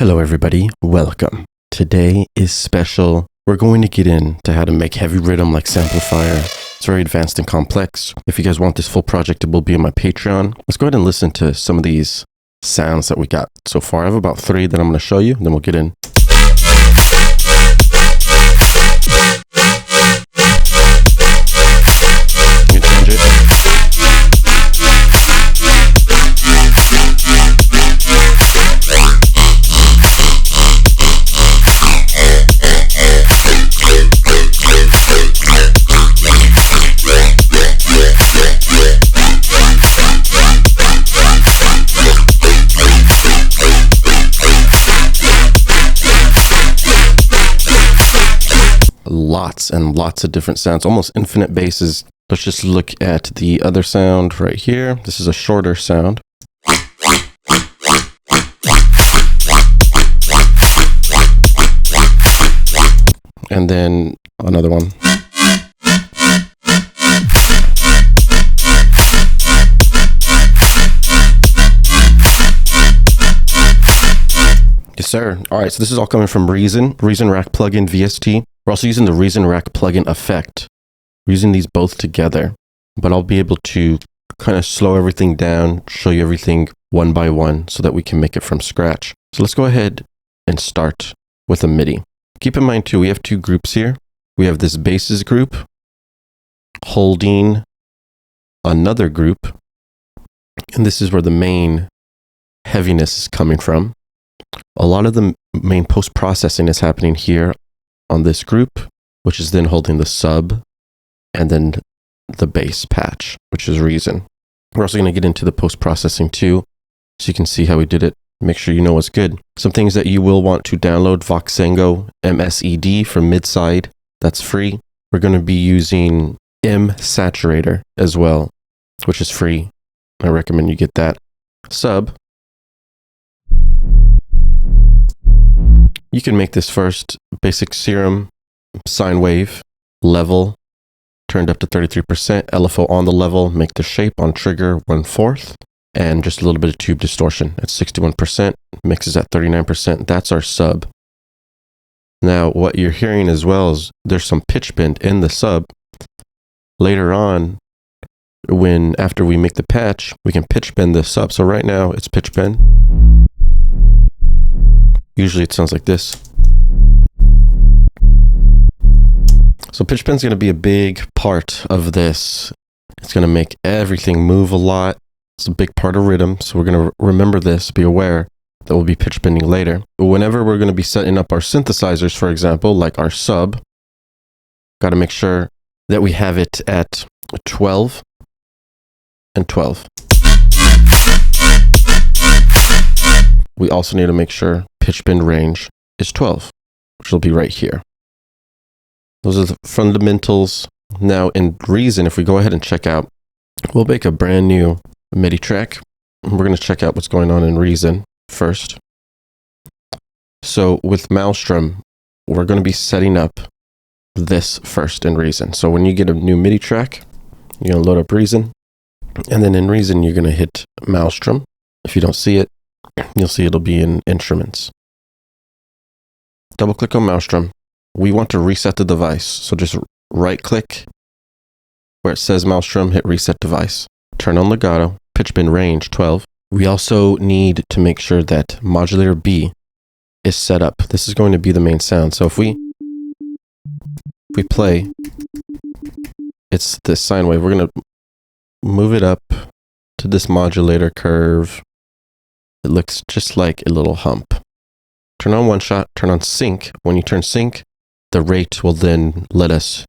Hello everybody, welcome. Today is special. We're going to get into how to make heavy rhythm like Samplifire. It's very advanced and complex. If you guys want this full project, it will be on my Patreon. Let's go ahead and listen to some of these sounds that we got so far. I have about 3 that I'm going to show you, and then we'll get in. You can change it. Lots and lots of different sounds, almost infinite basses. Let's just look at the other sound right here. This is a shorter sound. And then another one. Yes, sir. All right, so this is all coming from Reason Rack plugin VST. We're also using the Reason Rack plugin effect. We're using these both together, but I'll be able to kind of slow everything down, show you everything one by one so that we can make it from scratch. So let's go ahead and start with a MIDI. Keep in mind too, we have 2 groups here. We have this basses group holding another group, and this is where the main heaviness is coming from. A lot of the main post-processing is happening here on this group, which is then holding the sub and then the bass patch, which is Reason. We're also going to get into the post-processing too, so you can see how we did it. Make sure you know what's good. Some things that you will want to download: Voxengo MSED from Midside. That's free. We're going to be using M Saturator as well, which is free. I recommend you get that. Sub. You can make this first basic serum, sine wave, level, turned up to 33%, LFO on the level, make the shape on trigger 1/4, and just a little bit of tube distortion at 61%, mixes at 39%. That's our sub. Now, what you're hearing as well is there's some pitch bend in the sub. Later on, after we make the patch, we can pitch bend the sub. So right now, it's pitch bend. Usually it sounds like this. So pitch bend's going to be a big part of this. It's going to make everything move a lot. It's a big part of rhythm. So we're going to remember this, be aware that we'll be pitch bending later. But whenever we're going to be setting up our synthesizers, for example, like our sub, got to make sure that we have it at 12 and 12. We also need to make sure pitch bend range is 12, which will be right here. Those are the fundamentals. Now in Reason, if we go ahead and check out, we'll make a brand new MIDI track. We're going to check out what's going on in Reason first. So with Malstrom, we're going to be setting up this first in Reason. So when you get a new MIDI track, you're going to load up Reason, and then in Reason, you're going to hit Malstrom. If you don't see it, you'll see it'll be in Instruments. Double click on Malstrom. We want to reset the device. So just right click where it says Malstrom, hit reset device. Turn on legato, pitch bend range 12. We also need to make sure that modulator B is set up. This is going to be the main sound. So if we play, it's this sine wave. We're going to move it up to this modulator curve. It looks just like a little hump. Turn on one shot, turn on sync. When you turn sync, the rate will then let us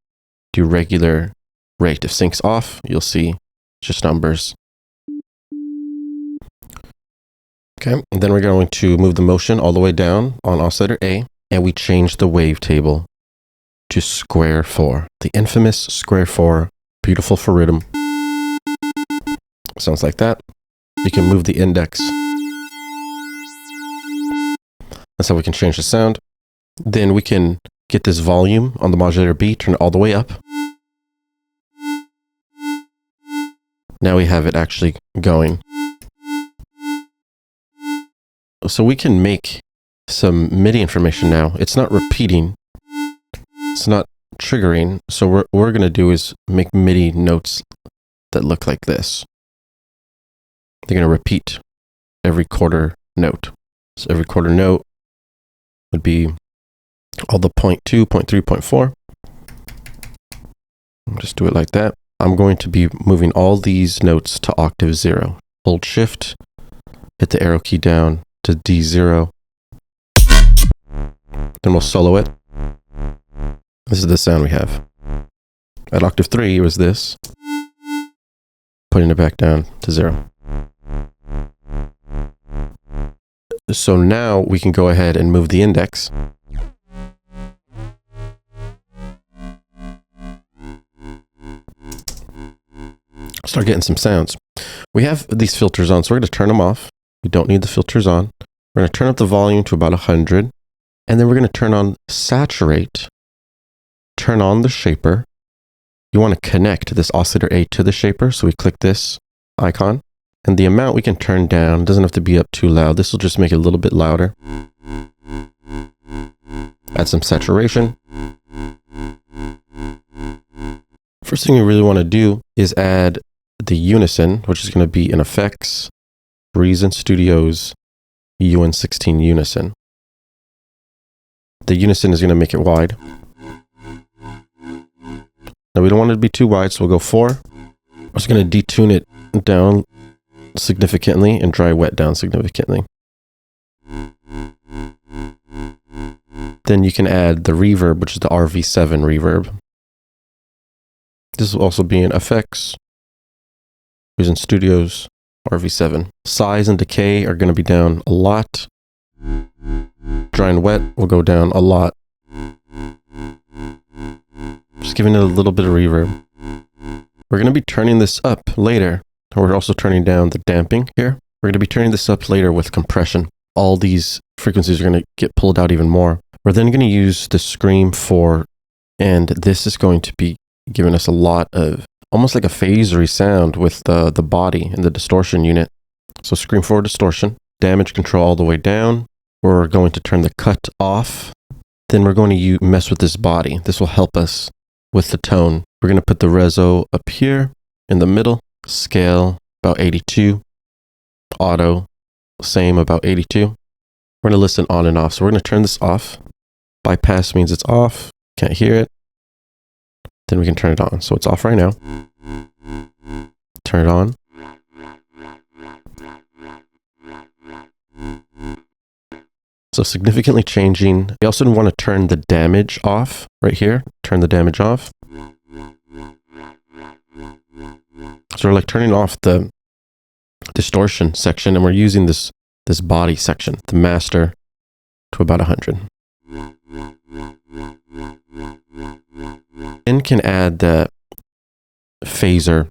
do regular rate. If sync's off, you'll see just numbers. Okay, and then we're going to move the motion all the way down on oscillator A, and we change the wavetable to square 4. The infamous square 4, beautiful for rhythm. Sounds like that. You can move the index. That's how we can change the sound. Then we can get this volume on the modulator B, turn it all the way up. Now we have it actually going. So we can make some MIDI information now. It's not repeating. It's not triggering. So what we're going to do is make MIDI notes that look like this. They're going to repeat every quarter note. So every quarter note would be all the 0.2, 0.3, 0.4. Just do it like that. I'm going to be moving all these notes to octave 0. Hold shift, hit the arrow key down to D0. Then we'll solo it. This is the sound we have. At octave 3 it was this. Putting it back down to 0. So now we can go ahead and move the index. Start getting some sounds. We have these filters on, so we're going to turn them off. We don't need the filters on. We're going to turn up the volume to about 100. And then we're going to turn on saturate. Turn on the shaper. You want to connect this oscillator A to the shaper, so we click this icon. And the amount we can turn down. It doesn't have to be up too loud. This will just make it a little bit louder. Add some saturation. First thing we really want to do is add the unison, which is going to be in effects, Reason Studios UN16 unison. The unison is going to make it wide. Now we don't want it to be too wide, so we'll go 4. I'm just going to detune it down significantly and dry wet down significantly. Then you can add the reverb, which is the RV7 reverb. This will also be in effects, Reason Studios, RV7. Size and decay are going to be down a lot. Dry and wet will go down a lot. Just giving it a little bit of reverb. We're going to be turning this up later. We're also turning down the damping here. We're going to be turning this up later with compression. All these frequencies are going to get pulled out even more. We're then going to use the Scream 4, and this is going to be giving us a lot of almost like a phasery sound with the body and the distortion unit. So Scream 4 distortion, damage control all the way down. We're going to turn the cut off. Then we're going to mess with this body. This will help us with the tone. We're going to put the reso up here in the middle. Scale about 82. Auto, same, about 82. We're going to listen on and off. So we're going to turn this off. Bypass means it's off. Can't hear it. Then we can turn it on. So it's off right now. Turn it on. So significantly changing. We also want to turn the damage off right here. Turn the damage off. So we're like turning off the distortion section, and we're using this body section, the master, to about 100. Then can add the phaser,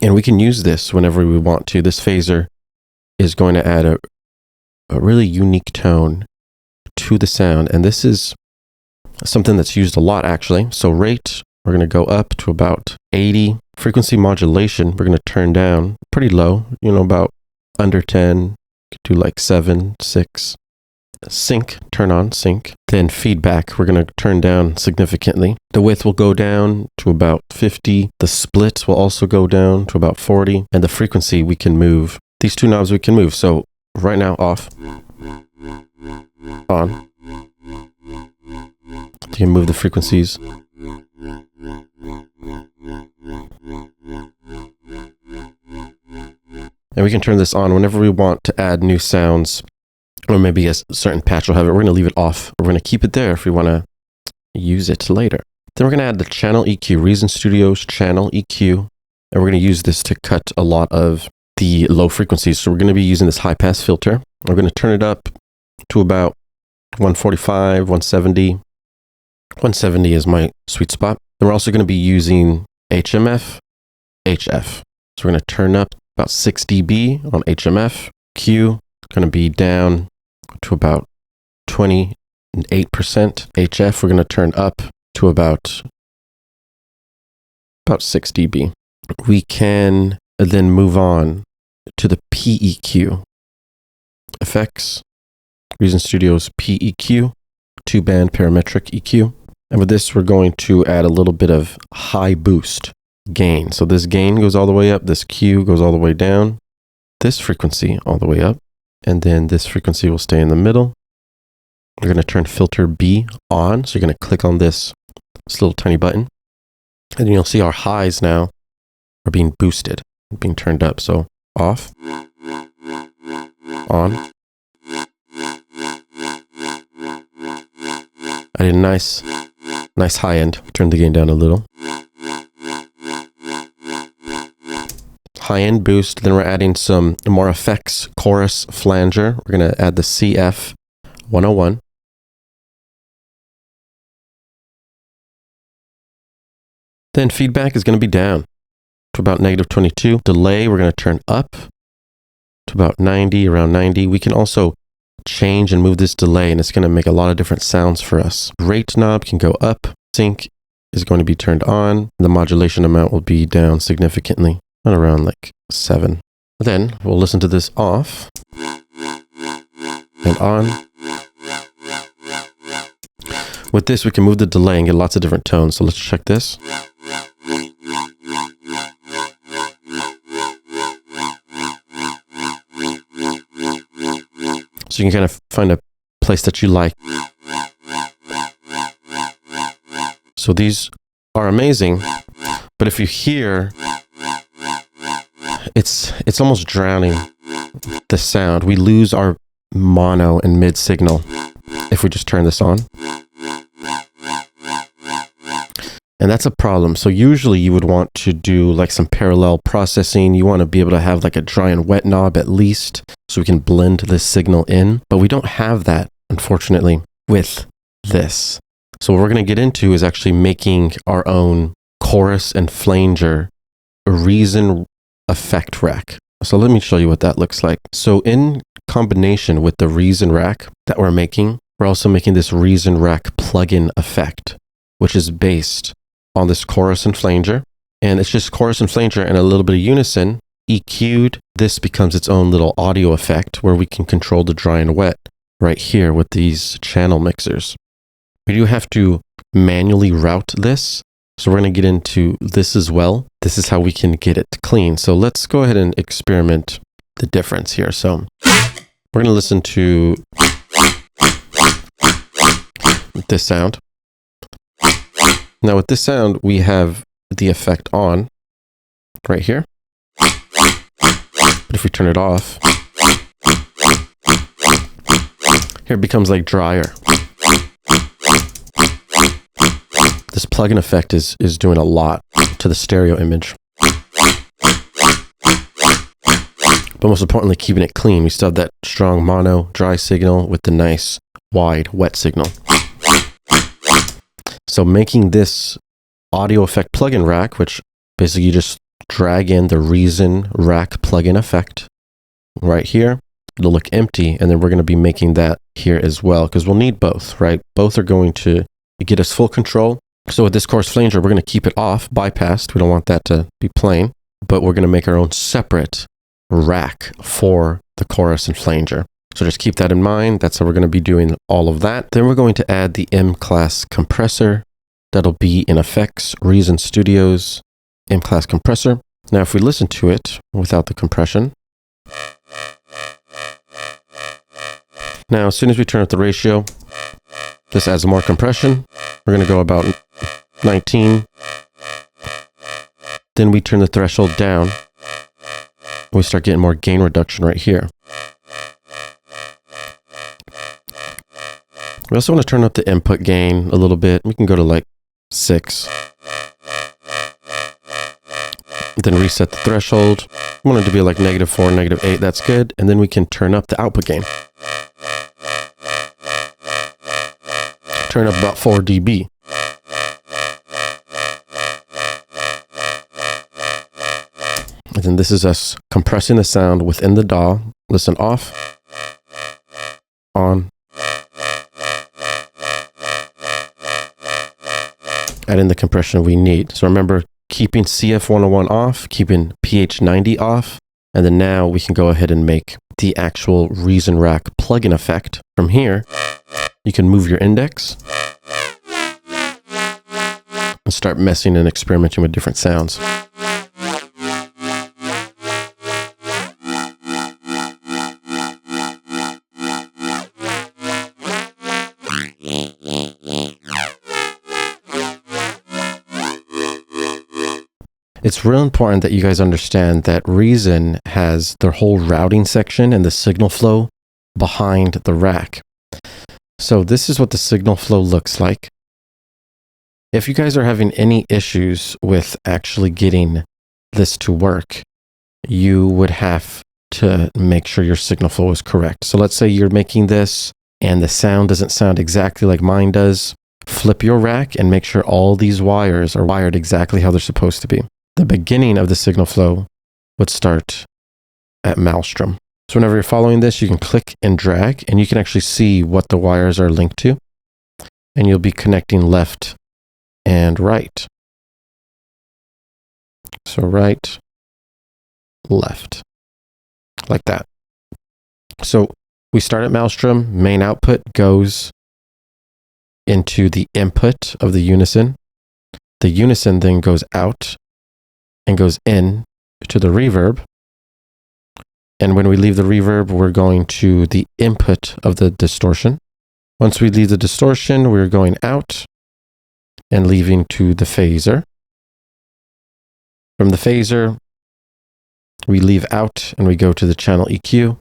and we can use this whenever we want to. This phaser is going to add a really unique tone to the sound, and this is something that's used a lot actually. So rate, we're going to go up to about 80. Frequency modulation, we're going to turn down pretty low, about under 10. Could do like 7, 6. Sync, turn on sync. Then feedback, we're going to turn down significantly. The width will go down to about 50. The split will also go down to about 40. And the frequency we can move. These two knobs we can move. So right now off, on. You can move the frequencies. And we can turn this on whenever we want to add new sounds, or maybe a certain patch will have it. We're going to leave it off. We're going to keep it there if we want to use it later. Then we're going to add the channel EQ, Reason Studios channel EQ. And we're going to use this to cut a lot of the low frequencies. So we're going to be using this high pass filter. We're going to turn it up to about 145, 170. 170 is my sweet spot. Then we're also going to be using HMF, HF. So we're going to turn up about 6 dB on HMF. Q going to be down to about 28%. HF we're going to turn up to about 6 dB. We can then move on to the PEQ. Effects, Reason Studios PEQ, 2-band parametric EQ. And with this, we're going to add a little bit of high boost gain. So this gain goes all the way up, this Q goes all the way down, this frequency all the way up, and then this frequency will stay in the middle. We're going to turn filter B on. So you're going to click on this little tiny button, and then you'll see our highs now are being boosted, being turned up. So off, on. I did a nice high end. Turn the gain down a little. High end boost. Then we're adding some more effects, chorus, flanger. We're going to add the CF 101. Then feedback is going to be down to about -22. Delay, we're going to turn up to about 90, around 90. We can also change and move this delay, and it's going to make a lot of different sounds for us. Rate knob can go up. Sync is going to be turned on. The modulation amount will be down significantly, at around like 7. Then we'll listen to this off and on. With this, we can move the delay and get lots of different tones. So let's check this. So you can kind of find a place that you like. So these are amazing, but if you hear, it's almost drowning the sound. We lose our mono and mid signal if we just turn this on. And that's a problem. So usually you would want to do like some parallel processing. You want to be able to have like a dry and wet knob at least, so we can blend this signal in. But we don't have that, unfortunately, with this. So what we're going to get into is actually making our own chorus and flanger Reason effect rack. So let me show you what that looks like. So in combination with the Reason rack that we're making, we're also making this Reason rack plugin effect, which is based on this chorus and flanger. And it's just chorus and flanger and a little bit of unison. EQ'd, this becomes its own little audio effect where we can control the dry and wet right here with these channel mixers. We do have to manually route this. So we're going to get into this as well. This is how we can get it clean. So let's go ahead and experiment the difference here. So we're going to listen to this sound. Now with this sound, we have the effect on right here. But if we turn it off, here it becomes like drier. This plugin effect is doing a lot to the stereo image. But most importantly, keeping it clean. We still have that strong mono dry signal with the nice wide wet signal. So making this audio effect plugin rack, which basically you just drag in the Reason rack plugin effect right here. It'll look empty, and then we're going to be making that here as well, because we'll need both, right? Both are going to get us full control. So with this chorus flanger, we're going to keep it off, bypassed. We don't want that to be playing, but we're going to make our own separate rack for the chorus and flanger. So just keep that in mind. That's how we're going to be doing all of that. Then we're going to add the M-Class compressor. That'll be in Effects, Reason Studios, M-Class compressor. Now, if we listen to it without the compression. Now, as soon as we turn up the ratio, this adds more compression. We're going to go about 19. Then we turn the threshold down. We start getting more gain reduction right here. We also want to turn up the input gain a little bit. We can go to like 6. Then reset the threshold. We want it to be like -4, -8. That's good. And then we can turn up the output gain. Turn up about 4 dB. And then this is us compressing the sound within the DAW. Listen off, on. Add in the compression we need. So remember, keeping CF101 off, keeping PH90 off, and then now we can go ahead and make the actual Reason Rack plugin effect. From here, you can move your index and start messing and experimenting with different sounds. It's real important that you guys understand that Reason has their whole routing section and the signal flow behind the rack. So this is what the signal flow looks like. If you guys are having any issues with actually getting this to work, you would have to make sure your signal flow is correct. So let's say you're making this and the sound doesn't sound exactly like mine does. Flip your rack and make sure all these wires are wired exactly how they're supposed to be. The beginning of the signal flow would start at Malstrom. So whenever you're following this, you can click and drag, and you can actually see what the wires are linked to. And you'll be connecting left and right. So right, left, like that. So we start at Malstrom. Main output goes into the input of the unison. The unison then goes out and goes in to the reverb. And when we leave the reverb, we're going to the input of the distortion. Once we leave the distortion, we're going out and leaving to the phaser. From the phaser, we leave out and we go to the channel EQ.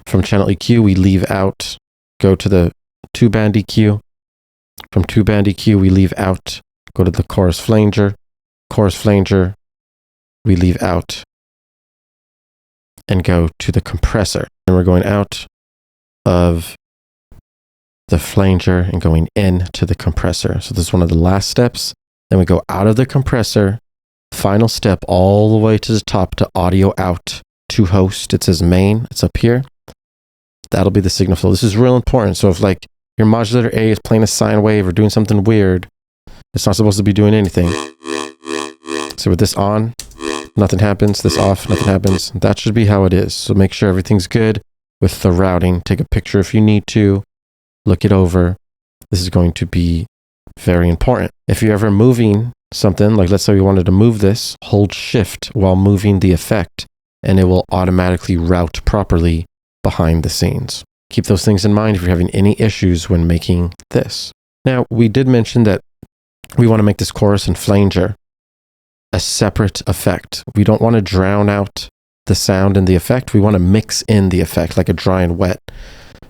From channel EQ, we leave out, go to the 2-band EQ. From 2-band EQ, we leave out, go to the chorus flanger. Chorus flanger, we leave out and go to the compressor. And we're going out of the flanger and going in to the compressor. So this is one of the last steps. Then we go out of the compressor, final step all the way to the top to audio out to host. It says main, it's up here. That'll be the signal flow. This is real important. So if like your modulator A is playing a sine wave or doing something weird, it's not supposed to be doing anything. So with this on, nothing happens. This off, nothing happens. That should be how it is. So make sure everything's good with the routing. Take a picture if you need to. Look it over. This is going to be very important. If you're ever moving something, like let's say we wanted to move this, hold shift while moving the effect, and it will automatically route properly behind the scenes. Keep those things in mind if you're having any issues when making this. Now, we did mention that we want to make this chorus and flanger a separate effect. We don't want to drown out the sound and the effect. We want to mix in the effect like a dry and wet.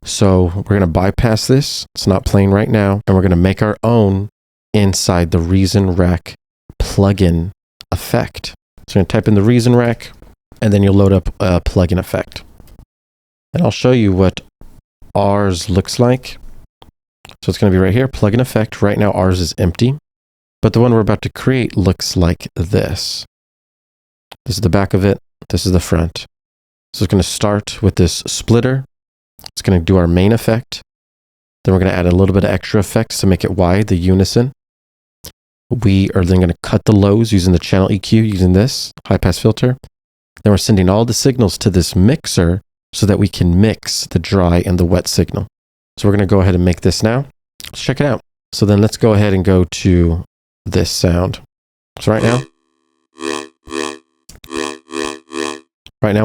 So we're going to bypass this. It's not playing right now. And we're going to make our own inside the Reason Rack plugin effect. So you're going to type in the Reason Rack, and then you'll load up a plugin effect. And I'll show you what ours looks like. So it's going to be right here, plugin effect. Right now ours is empty, but the one we're about to create looks like this. This is the back of it. This is the front. So it's going to start with this splitter. It's going to do our main effect. Then we're going to add a little bit of extra effects to make it wide, the unison. We are then going to cut the lows using the channel EQ, using this high pass filter. Then we're sending all the signals to this mixer so that we can mix the dry and the wet signal. So we're going to go ahead and make this now. Let's check it out. So then let's go ahead and go to this sound. So right now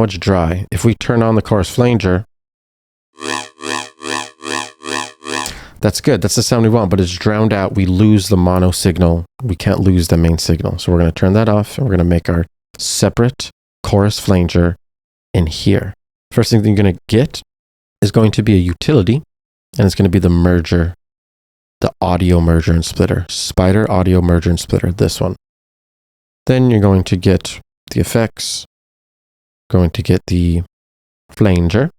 it's dry. If we turn on the chorus flanger, that's good. That's the sound we want, but it's drowned out. We lose the mono signal. We can't lose the main signal. So we're going to turn that off, and we're going to make our separate chorus flanger in here. First thing that you're going to get is going to be a utility, and it's going to be the merger, the audio merger and splitter, Spider audio merger and splitter, this one. Then you're going to get the effects, going to get the flanger,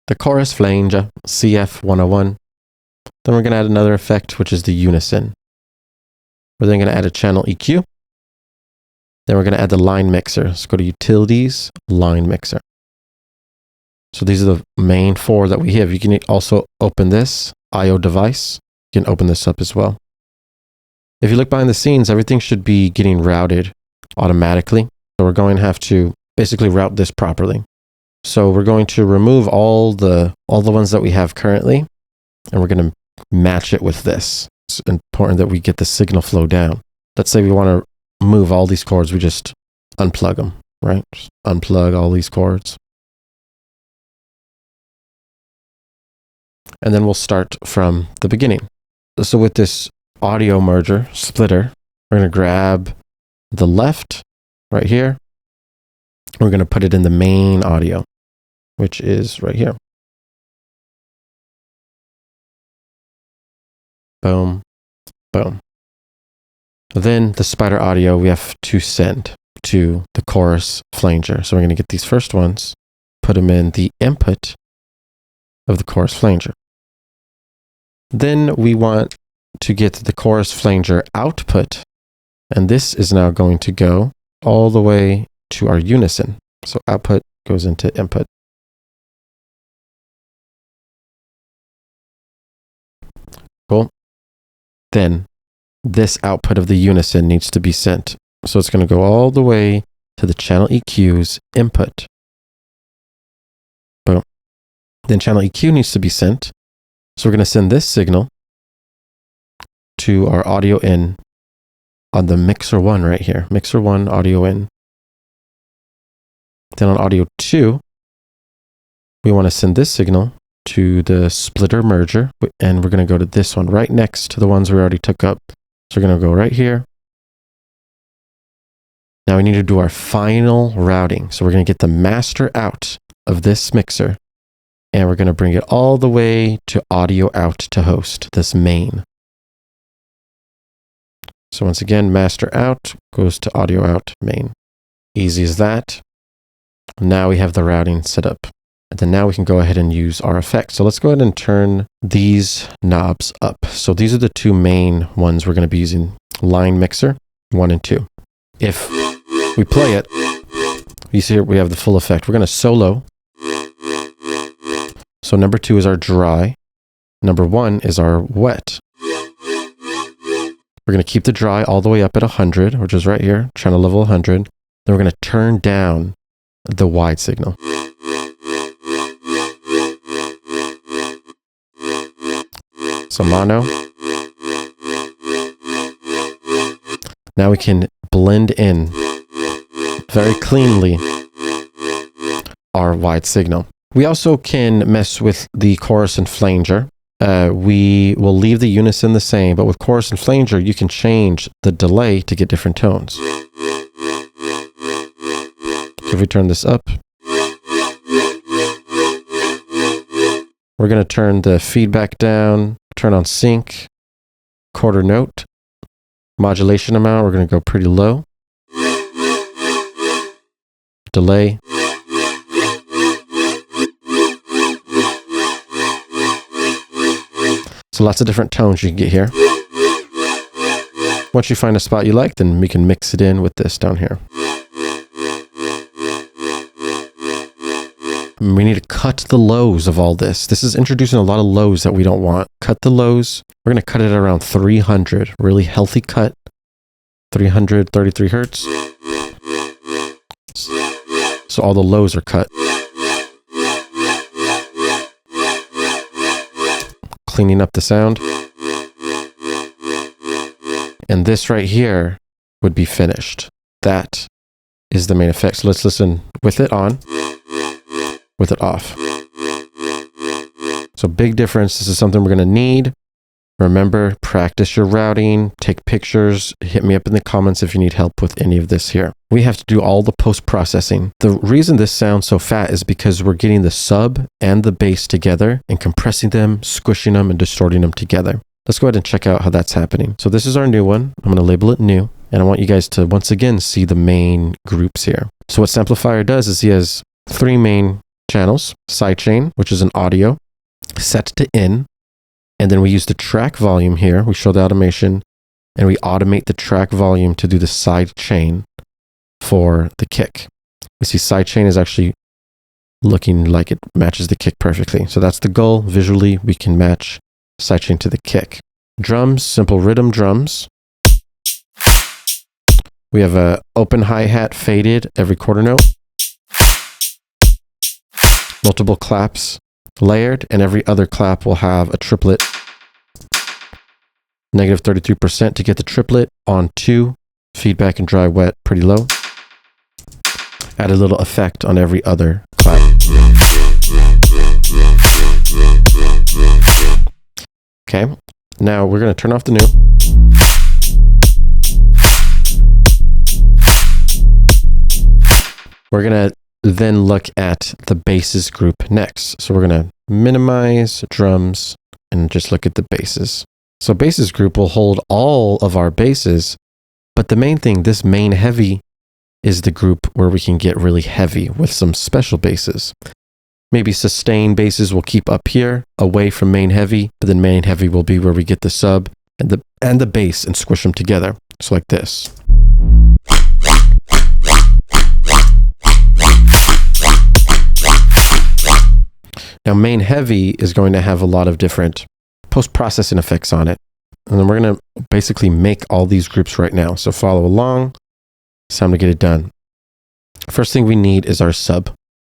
the chorus flanger, CF101. Then we're going to add another effect, which is the unison. We're then going to add a channel EQ. Then we're going to add the line mixer. Let's go to utilities, line mixer. So these are the main four that we have. You can also open this IO device. You can open this up as well. If you look behind the scenes, everything should be getting routed automatically. So we're going to have to basically route this properly. So we're going to remove all the ones that we have currently, and we're going to match it with this. It's important that we get the signal flow down. Let's say we want to move all these chords, we just unplug them, right? Just unplug all these chords. And then we'll start from the beginning. So with this audio merger, splitter, we're going to grab the left right here. We're going to put it in the main audio, which is right here. Boom, boom. Then the spider audio we have to send to the chorus flanger. So we're going to get these first ones, put them in the input of the chorus flanger. Then we want to get the chorus flanger output, and this is now going to go all the way to our unison. So output goes into input. Cool. Then this output of the unison needs to be sent. So it's going to go all the way to the channel EQ's input. Boom. Then channel EQ needs to be sent. So we're going to send this signal to our audio in on the mixer 1 right here. Mixer 1 audio in. Then on audio 2, we want to send this signal to the splitter merger, and we're going to go to this one right next to the ones we already took up. So we're going to go right here. Now we need to do our final routing. So we're going to get the master out of this mixer, and we're going to bring it all the way to audio out to host, this main. So once again, master out goes to audio out main. Easy as that. Now we have the routing set up. And then now we can go ahead and use our effects. So let's go ahead and turn these knobs up. So these are the two main ones we're going to be using. Line mixer 1 and 2. If we play it, you see here we have the full effect. We're going to solo. So number 2 is our dry. Number 1 is our wet. We're going to keep the dry all the way up at 100, which is right here, channel level 100. Then we're going to turn down the wide signal. So mono. Now we can blend in very cleanly our wide signal. We also can mess with the chorus and flanger. We will leave the unison the same, but with chorus and flanger, you can change the delay to get different tones. So if we turn this up, we're going to turn the feedback down, turn on sync, quarter note, modulation amount, we're going to go pretty low, delay, so lots of different tones you can get here. Once you find a spot you like, then we can mix it in with this down here. We need to cut the lows of all this. This is introducing a lot of lows that we don't want. Cut the lows. We're going to cut it at around 300. Really healthy cut. 333 hertz. So all the lows are cut. Cleaning up the sound. And this right here would be finished. That is the main effect. So let's listen with it on, with it off. So big difference. This is something we're going to need. Remember, practice your routing, take pictures, hit me up in the comments if you need help with any of this here. We have to do all the post-processing. The reason this sounds so fat is because we're getting the sub and the bass together and compressing them, squishing them, and distorting them together. Let's go ahead and check out how that's happening. So this is our new one. I'm going to label it new, and I want you guys to once again see the main groups here. So what Samplifire does is he has 3 main channels: sidechain, which is an audio, set to in, and then we use the track volume here. We show the automation, and we automate the track volume to do the side chain for the kick. We see sidechain is actually looking like it matches the kick perfectly. So that's the goal. Visually, we can match sidechain to the kick. Drums, simple Riddim drums. We have a open hi-hat faded every quarter note. multiple claps layered, and every other clap will have a triplet. Negative 33% to get the triplet on 2. Feedback and dry wet pretty low. Add a little effect on every other clap. Okay, now we're going to turn off the new. We're going to then look at the basses group next. So we're going to minimize drums and just look at the basses. So basses group will hold all of our basses, but the main thing, this main heavy, is the group where we can get really heavy with some special basses. Maybe sustain basses will keep up here away from main heavy, but then main heavy will be where we get the sub and the bass and squish them together. So like this. Now main heavy is going to have a lot of different post-processing effects on it. And then we're going to basically make all these groups right now. So follow along. It's time to get it done. First thing we need is our sub.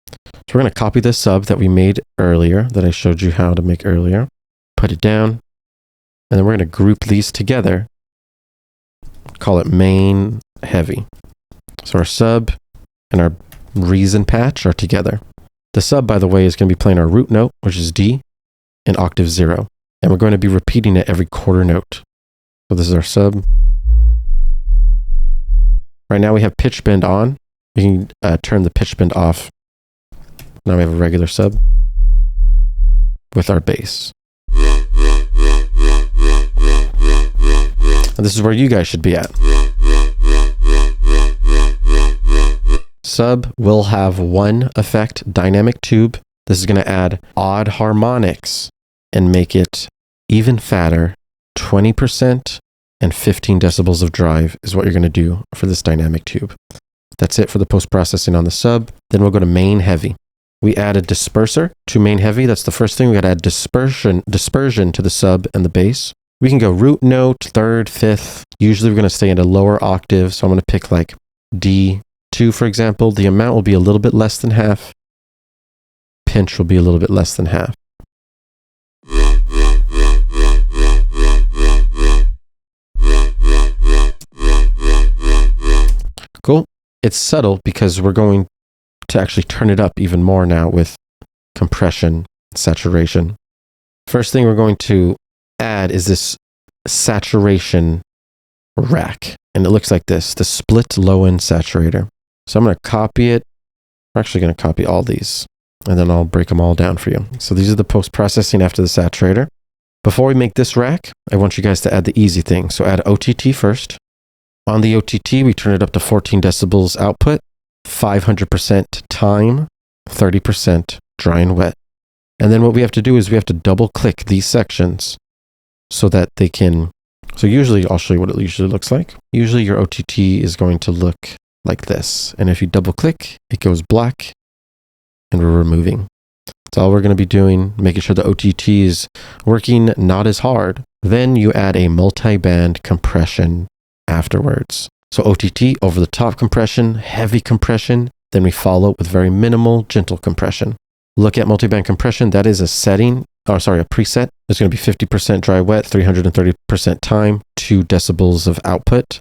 So we're going to copy this sub that we made earlier, that I showed you how to make earlier. Put it down. And then we're going to group these together. Call it main heavy. So our sub and our reason patch are together. The sub, by the way, is going to be playing our root note, which is D, in octave 0. And we're going to be repeating it every quarter note. So this is our sub. Right now we have pitch bend on. We can turn the pitch bend off. Now we have a regular sub with our bass. And this is where you guys should be at. Sub will have one effect, dynamic tube. This is going to add odd harmonics and make it even fatter. 20% and 15 decibels of drive is what you're going to do for this dynamic tube. That's it for the post-processing on the sub. Then we'll go to main heavy. We add a disperser to main heavy. That's the first thing. We got to add dispersion to the sub and the bass. We can go root note, 3rd, 5th. Usually we're going to stay in a lower octave. So I'm going to pick like D2, for example. The amount will be a little bit less than half. Pinch will be a little bit less than half. Cool. It's subtle because we're going to actually turn it up even more now with compression, saturation. First thing we're going to add is this saturation rack. And it looks like this, the split low end saturator. So I'm going to copy it. We're actually going to copy all these and then I'll break them all down for you. So these are the post-processing after the saturator. Before we make this rack, I want you guys to add the easy thing. So add OTT first. On the OTT, we turn it up to 14 decibels output, 500% time, 30% dry and wet. And then what we have to do is we have to double click these sections so that they can, so usually I'll show you what it usually looks like. Usually your OTT is going to look like this. And if you double click, it goes black and we're removing. That's all we're going to be doing, making sure the OTT is working not as hard. Then you add a multi-band compression afterwards. So OTT, over the top compression, heavy compression, then we follow with very minimal, gentle compression. Look at multiband compression. That is a setting, a preset. It's going to be 50% dry wet, 330% time, 2 decibels of output.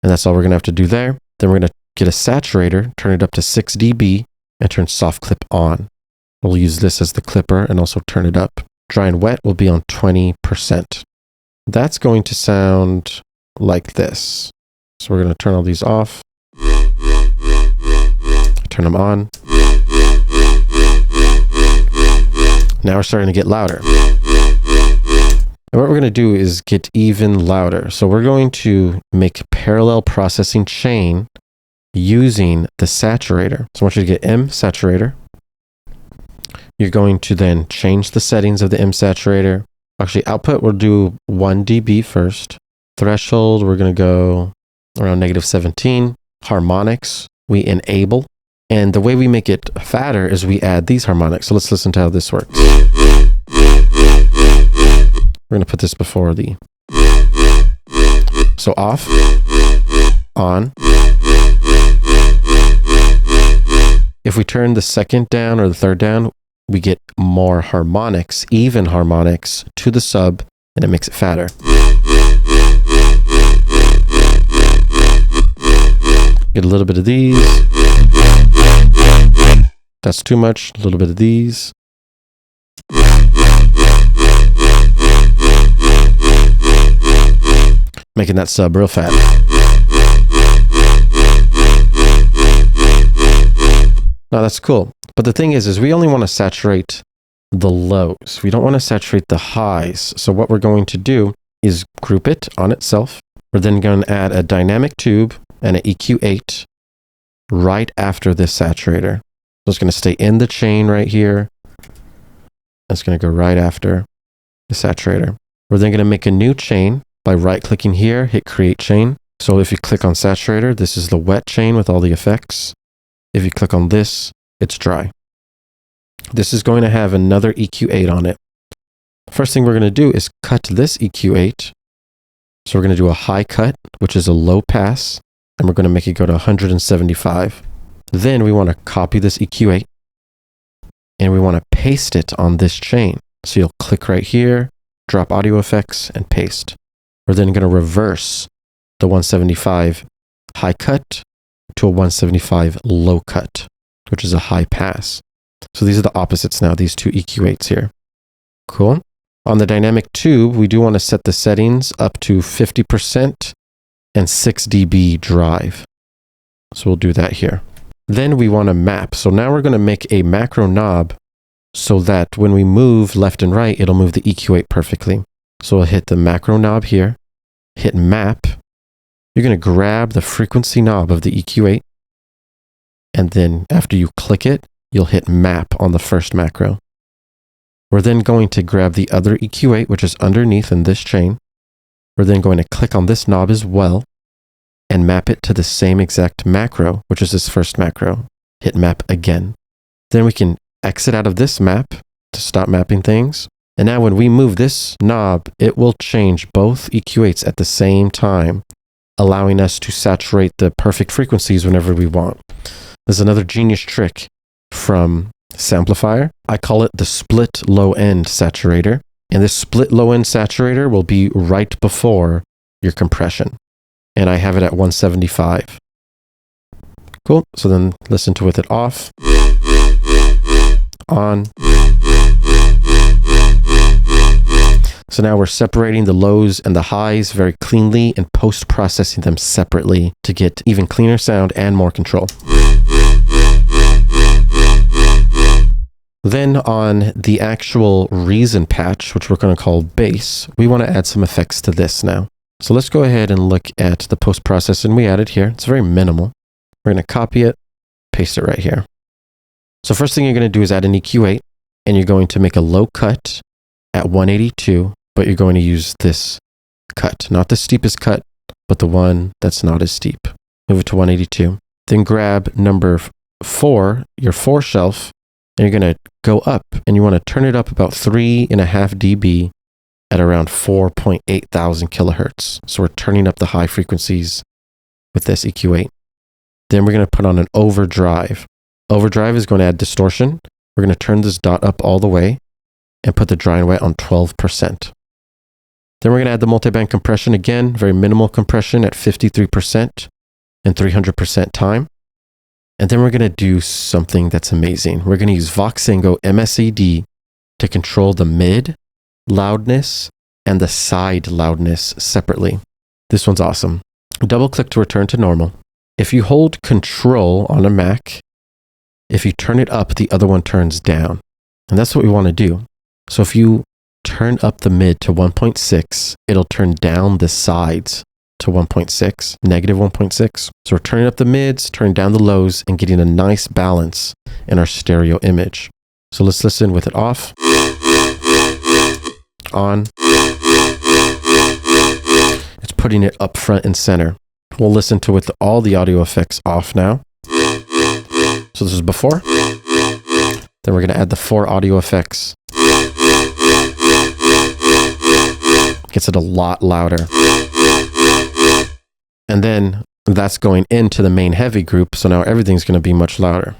And that's all we're going to have to do there. Then we're going to get a saturator, turn it up to 6 dB, and turn soft clip on. We'll use this as the clipper and also turn it up. Dry and wet will be on 20%. That's going to sound like this. So we're going to turn all these off. Turn them on. Now we're starting to get louder. And what we're going to do is get even louder. So we're going to make parallel processing chain using the saturator. So I want you to get M saturator. You're going to then change the settings of the M saturator. Actually, output, we'll do 1 dB first. Threshold, we're going to go around -17. Harmonics, we enable. And the way we make it fatter is we add these harmonics. So let's listen to how this works. We're going to put this before the... So off, on. If we turn the second down or the third down, we get more harmonics, even harmonics to the sub, and it makes it fatter. Get a little bit of these. That's too much. A little bit of these. Making that sub real fat. Now that's cool. But the thing is we only want to saturate the lows. We don't want to saturate the highs. So what we're going to do is group it on itself. We're then going to add a dynamic tube and an EQ8 right after this saturator. So it's going to stay in the chain right here. It's going to go right after the saturator. We're then going to make a new chain by right-clicking here, hit create chain. So if you click on saturator, this is the wet chain with all the effects. If you click on this, it's dry. This is going to have another EQ8 on it. First thing we're going to do is cut this EQ8. So we're going to do a high cut, which is a low pass, and we're going to make it go to 175. Then we want to copy this EQ8, and we want to paste it on this chain. So you'll click right here, drop audio effects, and paste. We're then going to reverse the 175 high cut to a 175 low cut, which is a high pass. So these are the opposites now, these two EQ8s here. Cool. On the dynamic tube, we do want to set the settings up to 50% and 6 dB drive. So we'll do that here. Then we want to map. So now we're going to make a macro knob so that when we move left and right, it'll move the EQ8 perfectly. So we'll hit the macro knob here, hit map. You're going to grab the frequency knob of the EQ8. And then after you click it, you'll hit map on the first macro. We're then going to grab the other EQ8, which is underneath in this chain. We're then going to click on this knob as well and map it to the same exact macro, which is this first macro. Hit map again. Then we can exit out of this map to stop mapping things. And now when we move this knob, it will change both EQ8s at the same time, allowing us to saturate the perfect frequencies whenever we want. There's another genius trick from Samplifire. I call it the split low end saturator. And this split low end saturator will be right before your compression. And I have it at 175. Cool. So then listen to with it off, on. So now we're separating the lows and the highs very cleanly and post-processing them separately to get even cleaner sound and more control. Then on the actual reason patch, which we're going to call bass, we want to add some effects to this now. So let's go ahead and look at the post-processing we added here. It's very minimal. We're going to copy it, paste it right here. So first thing you're going to do is add an EQ8, and you're going to make a low cut at 182, but you're going to use this cut, not the steepest cut, but the one that's not as steep. Move it to 182. Then grab number 4, your 4 shelf, and you're going to go up, and you want to turn it up about 3.5 dB at around 4.8 thousand kilohertz. So we're turning up the high frequencies with this EQ8. Then we're going to put on an overdrive. Overdrive is going to add distortion. We're going to turn this dot up all the way and put the dry and wet on 12%. Then we're going to add the multiband compression again, very minimal compression at 53% and 300% time. And then we're going to do something that's amazing. We're going to use Voxengo MSAD to control the mid loudness and the side loudness separately. This one's awesome. Double click to return to normal. If you hold Control on a Mac, if you turn it up, the other one turns down. And that's what we want to do. So if you turn up the mid to 1.6, it'll turn down the sides to 1.6, negative 1.6. So we're turning up the mids, turning down the lows, and getting a nice balance in our stereo image. So let's listen with it off, on. It's putting it up front and center. We'll listen to it with all the audio effects off now. So this is before. Then we're going to add the 4 audio effects. Gets it a lot louder. And then that's going into the main heavy group. So now everything's going to be much louder.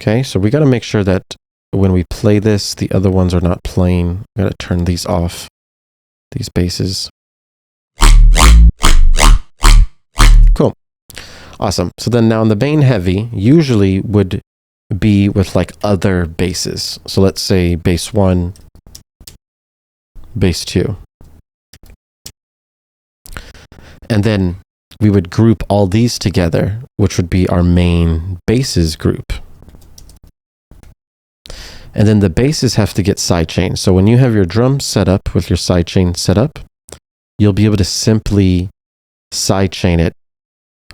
Okay, so we got to make sure that when we play this, the other ones are not playing. We got to turn these off, these basses. Cool. Awesome. So then now in the main heavy, usually would be with like other basses. So let's say bass 1, bass 2. And then we would group all these together, which would be our main basses group. And then the basses have to get sidechained. So when you have your drums set up with your sidechain set up, you'll be able to simply sidechain it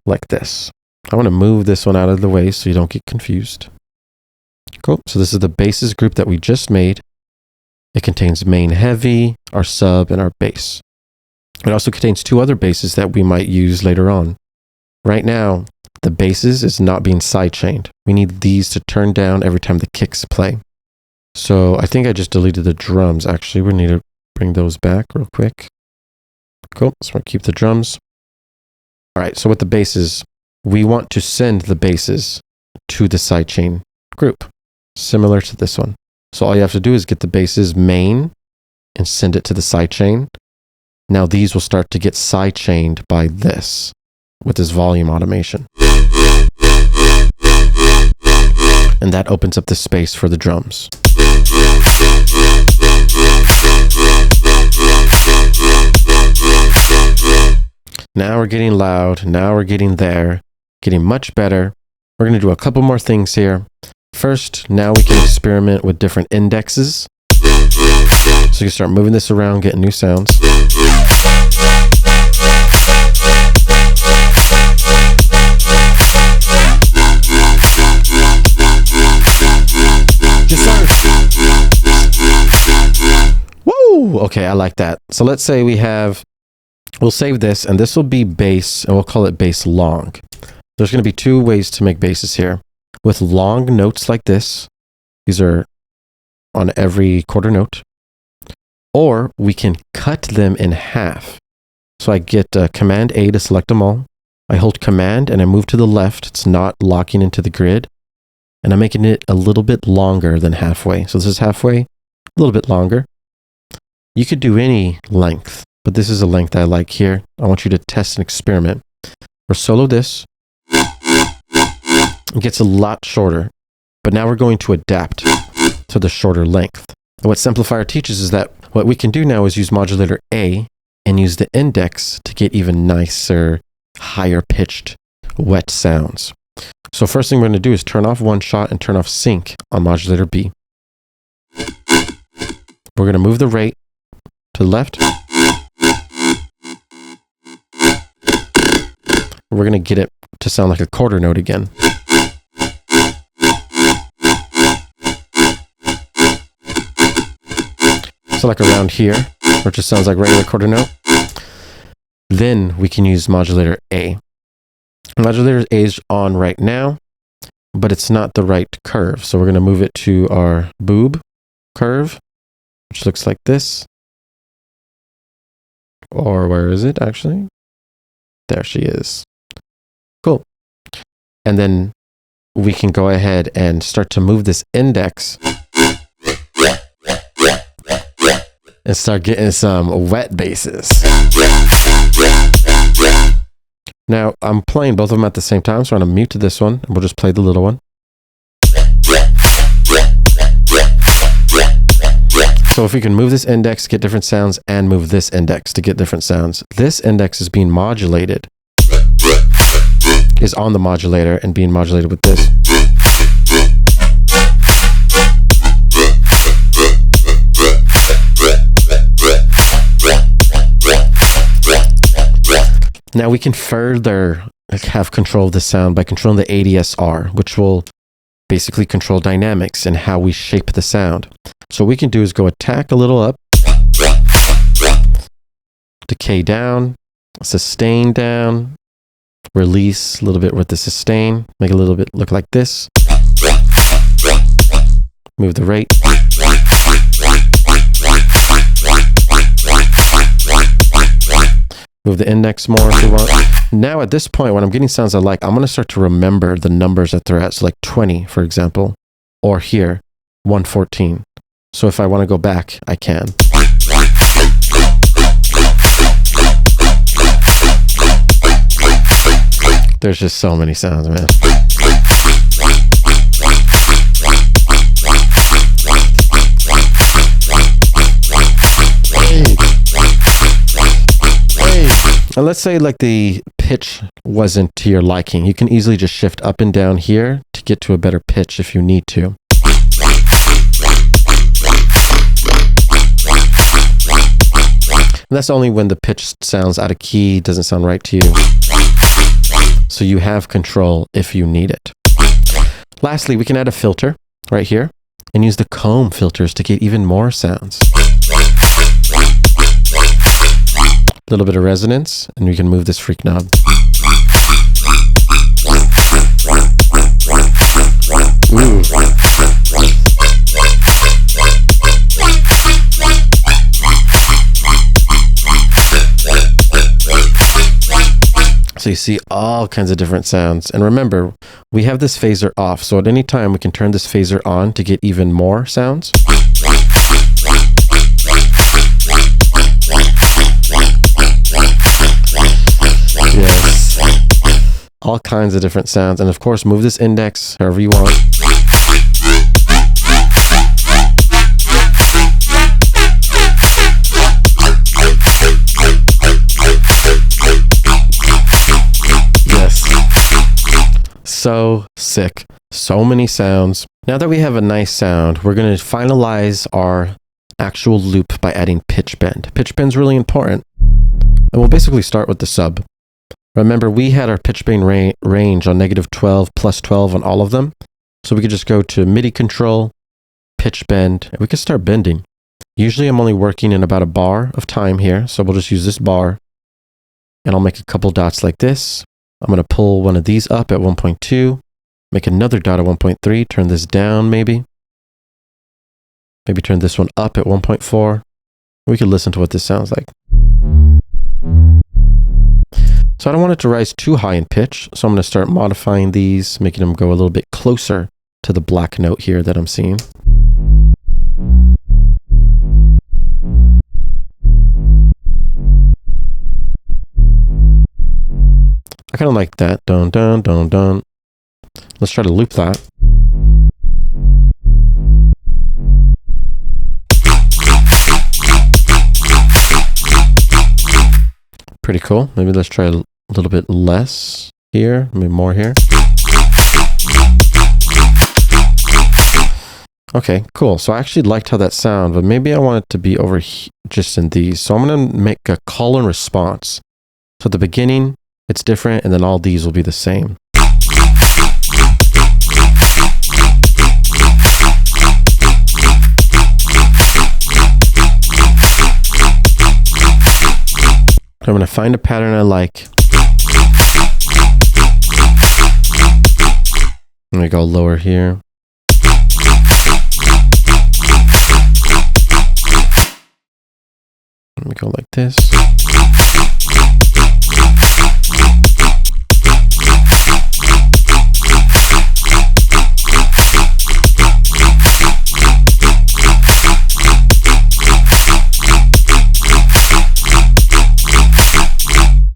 like this. I want to move this one out of the way so you don't get confused. Cool. So this is the basses group that we just made. It contains main heavy, our sub, and our bass. It also contains 2 other basses that we might use later on. Right now, the basses is not being sidechained. We need these to turn down every time the kicks play. So I think I just deleted the drums. Actually, we need to bring those back real quick. Cool. So we'll keep the drums. All right. So with the basses, we want to send the basses to the sidechain group, similar to this one. So all you have to do is get the basses main and send it to the sidechain. Now these will start to get sidechained by this with this volume automation. And that opens up the space for the drums. Now we're getting loud. Now we're getting there, getting much better. We're going to do a couple more things here. First, now we can experiment with different indexes. So you can start moving this around, getting new sounds. Woo! Okay, I like that. So let's say we'll save this, and this will be bass, and we'll call it bass long. There's going to be 2 ways to make basses here. With long notes like this, these are on every quarter note, or we can cut them in half. So I get Command A to select them all. I hold Command and I move to the left. It's not locking into the grid. And I'm making it a little bit longer than halfway. So this is halfway, a little bit longer. You could do any length, but this is a length I like here. I want you to test and experiment. We'll solo this. It gets a lot shorter, but now we're going to adapt to the shorter length. And what Samplifire teaches is that what we can do now is use modulator A and use the index to get even nicer, higher pitched, wet sounds. So first thing we're going to do is turn off one shot and turn off sync on modulator B. We're going to move the rate to the left. We're going to get it to sound like a quarter note again. So like around here, where it just sounds like regular quarter note. Then we can use modulator A. Modulator A is on right now, but it's not the right curve. So we're going to move it to our boob curve, which looks like this. Or where is it actually? There she is. Cool. And then we can go ahead and start to move this index and start getting some wet basses. Now, I'm playing both of them at the same time, so I'm going to mute this one, and we'll just play the little one. So if we can move this index, get different sounds, and move this index to get different sounds. This index is being modulated, is on the modulator and being modulated with this. Now we can further have control of the sound by controlling the ADSR, which will basically control dynamics and how we shape the sound. So what we can do is go attack a little up, decay down, sustain down, release a little bit with the sustain, make it a little bit look like this, move the rate. Move the index more if you want. Now at this point, when I'm getting sounds I like, I'm going to start to remember the numbers that they're at. So like 20, for example, or here, 114. So if I want to go back, I can. There's just so many sounds, man. And let's say like the pitch wasn't to your liking. You can easily just shift up and down here to get to a better pitch if you need to. And that's only when the pitch sounds out of key, doesn't sound right to you. So you have control if you need it. Lastly, we can add a filter right here and use the comb filters to get even more sounds. A little bit of resonance, and we can move this freak knob. Ooh. So you see all kinds of different sounds. And remember, we have this phaser off, so at any time we can turn this phaser on to get even more sounds. Yes. All kinds of different sounds. And of course, move this index however you want. Yes. So sick. So many sounds. Now that we have a nice sound, we're going to finalize our actual loop by adding pitch bend. Pitch bend's really important. And we'll basically start with the sub. Remember, we had our pitch bend range on -12, +12 on all of them. So we could just go to MIDI control, pitch bend, and we can start bending. Usually I'm only working in about a bar of time here. So we'll just use this bar and I'll make a couple dots like this. I'm going to pull one of these up at 1.2, make another dot at 1.3, turn this down maybe. Maybe turn this one up at 1.4. We could listen to what this sounds like. So I don't want it to rise too high in pitch. So I'm going to start modifying these, making them go a little bit closer to the black note here that I'm seeing. I kind of like that. Dun, dun, dun, dun. Let's try to loop that. Pretty cool. Maybe let's try a little bit less here, maybe more here. Okay, cool. So I actually liked how that sounded, but maybe I want it to be over just in these. So I'm going to make a call and response. So at the beginning, it's different, and then all these will be the same. I'm going to find a pattern I like. I'm going to go lower here. Let me go like this.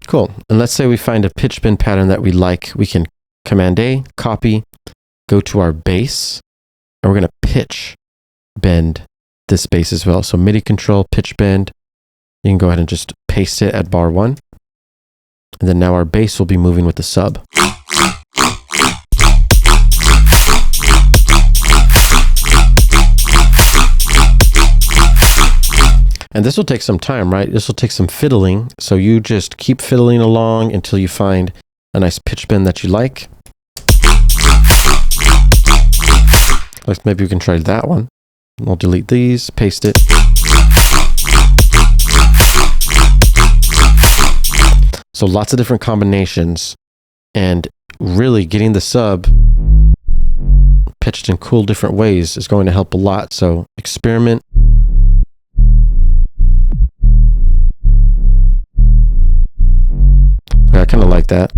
Cool. And let's say we find a pitch bend pattern that we like. We can Command A, copy, go to our bass, and we're going to pitch bend this bass as well. So MIDI control, pitch bend. You can go ahead and just paste it at bar 1. And then now our bass will be moving with the sub. And this will take some time, right? This will take some fiddling. So you just keep fiddling along until you find a nice pitch bend that you like. Like maybe we can try that one. We'll delete these, paste it. So lots of different combinations, and really getting the sub pitched in cool different ways is going to help a lot. So experiment. that.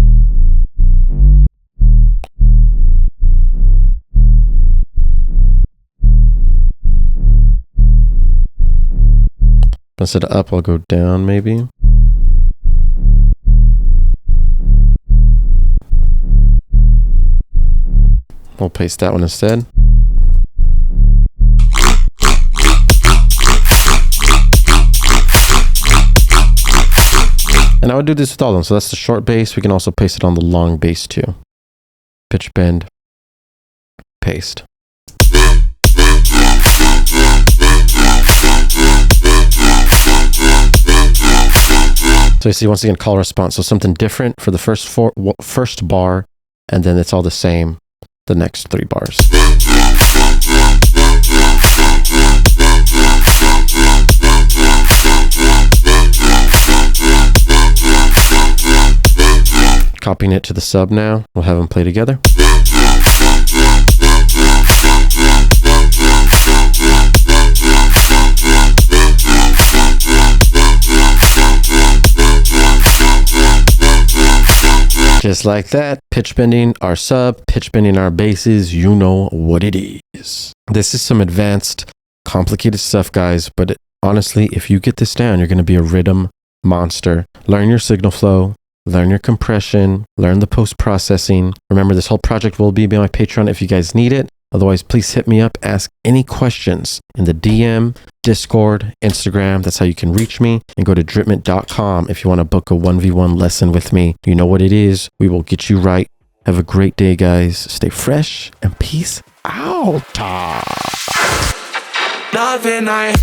Instead of up, I'll go down maybe. We'll paste that one instead. And I would do this with all of them. So that's the short bass. We can also paste it on the long bass too. Pitch bend, paste. So you see once again call response. So something different for the first bar, and then it's all the same the next 3 bars. Copying it to the sub now. We'll have them play together. Just like that, pitch bending our sub, pitch bending our basses, you know what it is. This is some advanced, complicated stuff, guys, but honestly, if you get this down, you're going to be a Riddim monster. Learn your signal flow, learn your compression, learn the post-processing. Remember, this whole project will be on my Patreon if you guys need it. Otherwise, please hit me up, ask any questions in the DM, Discord, Instagram. That's how you can reach me. And go to dripment.com if you want to book a 1v1 lesson with me. You know what it is. We will get you right. Have a great day, guys. Stay fresh and peace out. Not when I